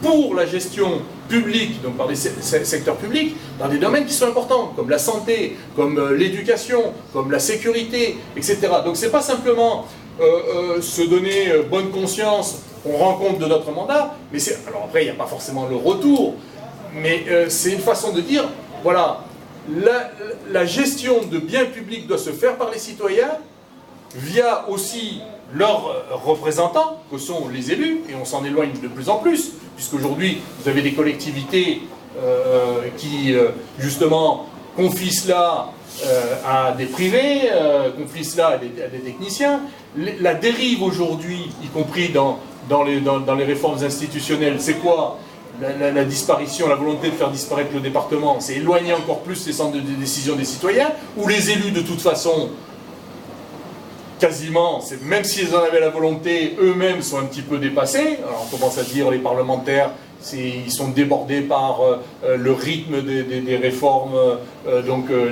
pour la gestion publique, donc par les secteurs publics, dans des domaines qui sont importants, comme la santé, comme l'éducation, comme la sécurité, etc. Donc c'est pas simplement se donner bonne conscience, on rend compte de notre mandat, mais c'est... Alors après, il n'y a pas forcément le retour, mais c'est une façon de dire, voilà, la gestion de biens publics doit se faire par les citoyens, via aussi leurs représentants, que sont les élus, et on s'en éloigne de plus en plus, puisqu'aujourd'hui, vous avez des collectivités qui, justement, confient cela à des privés, confient cela à des techniciens. La dérive aujourd'hui, y compris dans les réformes institutionnelles, c'est quoi ? La disparition, la volonté de faire disparaître le département, c'est éloigner encore plus les centres de décision des citoyens, où les élus, de toute façon, quasiment, même s'ils en avaient la volonté, eux-mêmes sont un petit peu dépassés. Alors on commence à dire les parlementaires, ils sont débordés par le rythme des réformes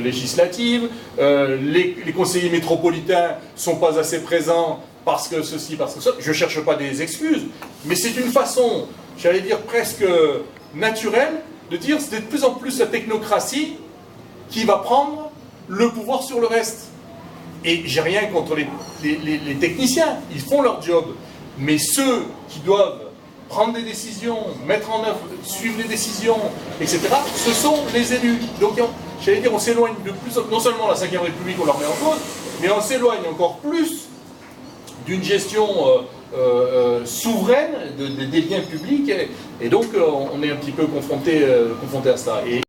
législatives. Les conseillers métropolitains ne sont pas assez présents parce que ceci, parce que ça. Je ne cherche pas des excuses, mais c'est une façon, j'allais dire presque naturelle, de dire c'est de plus en plus la technocratie qui va prendre le pouvoir sur le reste. Et j'ai rien contre les techniciens, ils font leur job. Mais ceux qui doivent prendre des décisions, mettre en œuvre, suivre les décisions, etc., ce sont les élus. Donc, j'allais dire, on s'éloigne de plus, non seulement la 5e République, on leur met en cause, mais on s'éloigne encore plus d'une gestion souveraine des biens publics. Et donc, on est un petit peu confronté à ça.